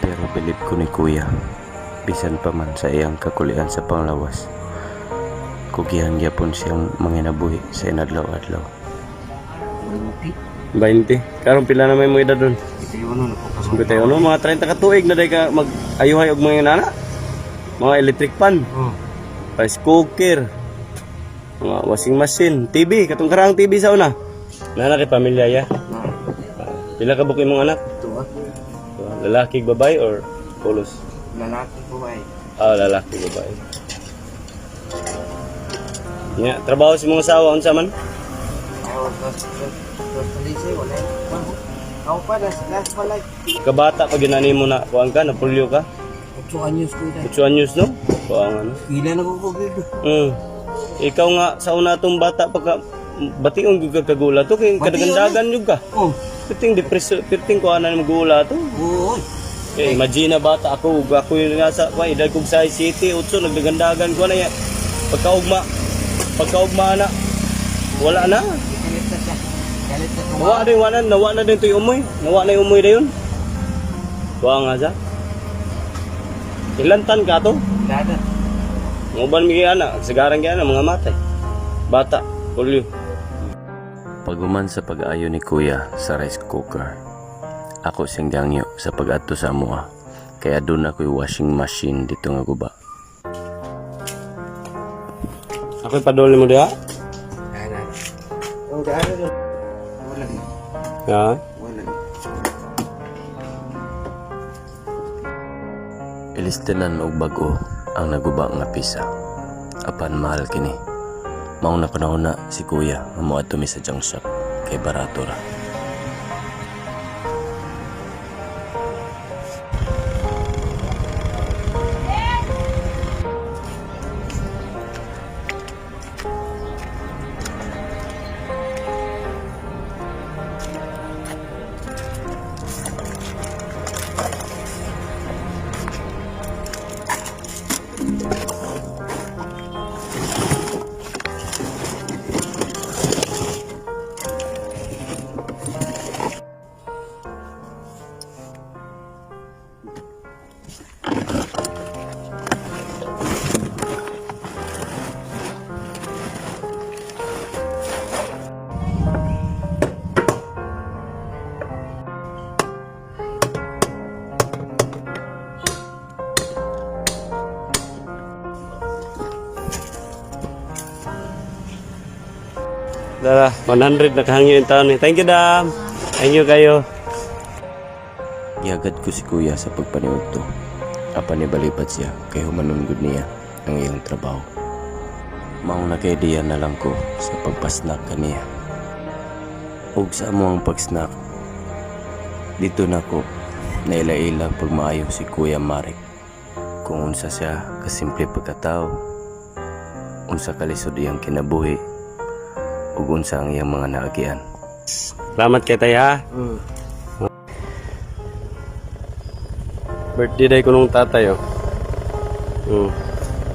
Pero bilib ko ni kuya, bisan pa man sa iyang kakulian sa panglawas, kugihan gyapon siyang manginabuhi sa inadlaw-adlaw. 20. Karong pila na may mo edad doon? Ito yun, mga 30 katuig na day ka mag-ayuhay og mga nana. Mga electric pan, rice cooker, mga washing machine, TV, katong karang TV sa una. Nana kay pamilya ya? Pila ka bukin mong anak? Lalaki, babae or polos? Lalaki babae. Lalaki, babae. Nya, trabaho si mong asawa unsa man? Ako pa, das palay. Kabata pag ginani mo na kuan ka, napulyo ka? 8 anyos ko ito. 8 anyos no? Kuan ano? Kila na ko kugido. Ikaw nga sa una tong bata pagka bationg gyud ka kagula to kay kadagandagan jud ka. Piting depresyo, piting ko ana magula to. Oo. Eh imagine na bata ako yung nasa kuan edad kog sa city, utso nagdagandagan ko na ya. Pagkaugma na. Wala na. Nawa na din to yung umoy. Nawa na yung umoy na yun. Kuha nga sa. Ilan tan ka to? Dada. Nguban mi ana, sigaran kaya na mga matay. Bata, polio. Paguman sa pag-ayo ni kuya sa rice cooker, ako sing gangyo sa pag-adto sa amuha. Kaya doon ako'y washing machine dito nga guba. Ako'y padol mo diha? Oh, dada doon. Wala. Ha? Wala. Ilistenan og bag-o ang naguba nga pisa. Apan mahal kini. Maong na panahon na si kuya mamuadto mi sa junk shop kay barato ra. Dala, 100 nakahangyo yung taon ni. Thank you, Dam. Thank you kayo. Giagad ko si kuya sa pagpaniog to. Apan ni balipat siya kay humanungod niya ang iyang trabaho. Maong nakaidiya na lang ko sa pagpasnack kaniya. Ug sa amo ang pagsnack, dito na ko naila-ila pag maayo si Kuya Marek. Kung unsa siya kasimple pagkatao, unsa kalisod iyang kinabuhi, ug unsa ang iyang mga naagian. Salamat kay tay ha. Birthday day ko nung tatay oh.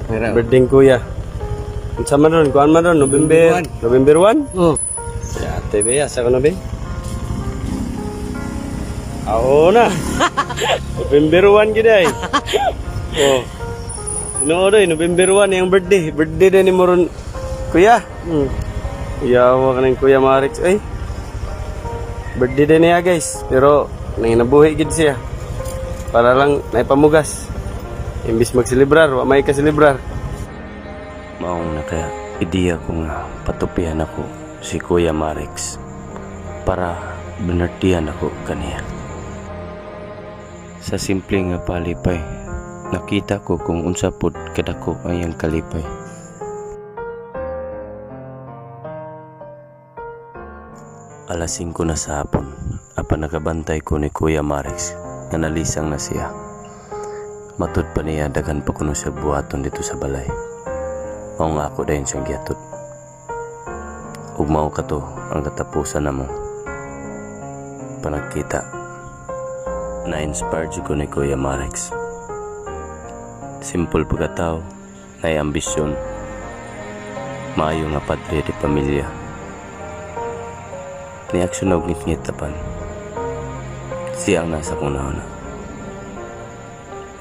Birthday kuya. Unsa man ron? Kuan man ron? November 1? Ya, TV asa ko na be? Na. November 1 gid ay. No, November 1 yung birthday. Birthday din ni mo ron kuya. Yawa ka ng Kuya Marix. Ay, birthday din niya guys. Pero nanginabuhi gid siya. Para lang naipamugas. Imbis magselebrar, wa may kaselebrar. Maong na kaya ideya ko nga patupihan ako si Kuya Marix para binartihan ako kaniya. Sa simple nga palipay, nakita ko kung unsa pod kadako ang iyang kalipay. Alas 5 na sa hapon, apan nakabantay ko ni Kuya Marix nga nalisang na siya. Matud pa niya daghan pa kuno siya buhaton dito sa balay. Mao nga ako dayon siyang giatud. Ug mao kato ang katapusan namo. Panagkita, na-inspired ko ni Kuya Marix. Simple pagkatao, may ambisyon, maayo nga padre di pamilya. Ni aksyon og ngit-ngit tapan. Siya ang nasa kong nauna.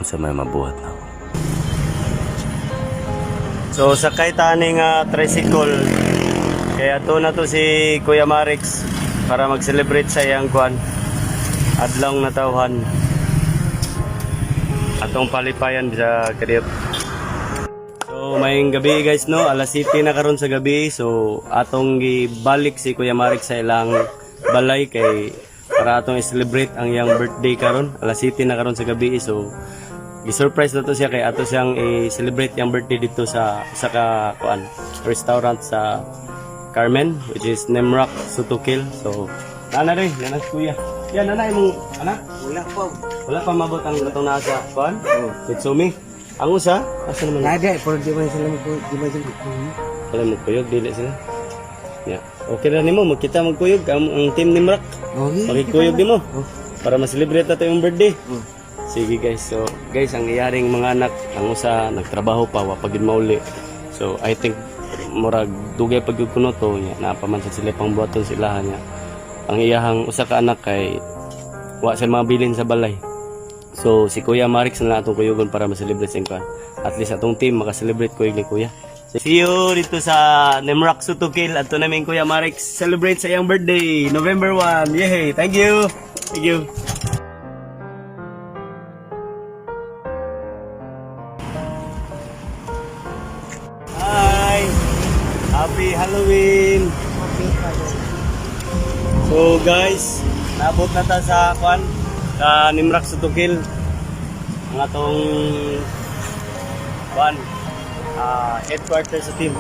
unsa may mabuhat na ako. So sakay tani nga tricycle. Kaya to na to si Kuya Marix para mag-celebrate sa iyang kwan. Adlaw na tawhan. Atong palipayan sa Kadiop. So maying gabi guys no, alas 7 na karon sa gabi. So atong gibalik si Kuya Marix sa ilang balay kay para atong i-celebrate ang iyang birthday karon. Alas 7 na karon sa gabi. So gi-surprise na to siya kay ato siyang i-celebrate yung birthday dito sa ka kuan restaurant sa Carmen, which is Nemrak Sutukil. So nanay kuya. Yan nanay mong anak. Wala po. Wala pa mabot ang gatong nasa kuan. Kitsumi. Ang usa asa naman? Nada, pero di man sila di man sila. Wala mo kuyog dili sila. Ya. Okay ra nimo magkita magkuyog ang team Nemrak. Okay. Makikuyog nimo para ma-celebrate nato yung birthday. Sige guys, so guys ang iyaring mga anak ang usa nagtrabaho pa wa pagid mauli. So I think murag dugay pagud kuno to nya napaman sa sila pang buhaton sila nya. Ang iyahang usa ka anak kay wa sila mabilin sa balay. So si Kuya Marix na lang atong kuyugon para ma-celebrate sing kan. At least atong team maka-celebrate kuyog ni Kuya. So, see you dito sa Nemrak Sutukil adto namin Kuya Marix celebrate sa iyang birthday November 1. Yay! Thank you. Thank you. Hi! Happy Halloween! So guys, naabot na ta sa kwan sa Nemrak Sutukil. Ang atong kwan headquarters sa team.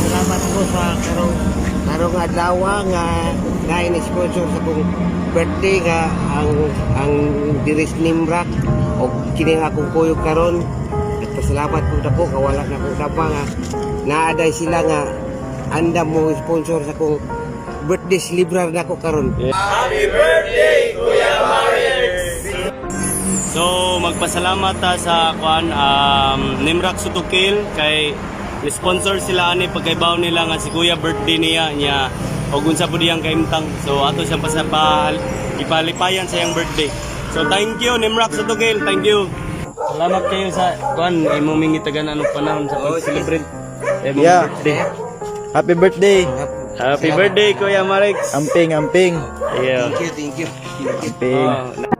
Salamat po sa karong adlaw nga na-sponsor sa kong birthday nga ang Diris Nemrak o kini nga akong kuyog karon. At pasalamat po na po kawala na kong tapa nga naaday sila nga andam mo sponsor sa kong birthday celebrar na ko karon. So magpasalamat ta sa kwan Nemrak Sutukil kay sponsor sila ani pagkaibaw nila nga si Kuya birthday niya og unsa pud iyang kaimtang. So ato siyang ipalipayan sa iyang birthday. So thank you Nemrak Sutukil, thank you. Salamat kayo sa kwan imong mingitagan anong panahon sa pag-celebrate imong birthday. Happy birthday. Happy birthday Kuya Marix. Amping. Yeah. Thank you. Amping. Oh,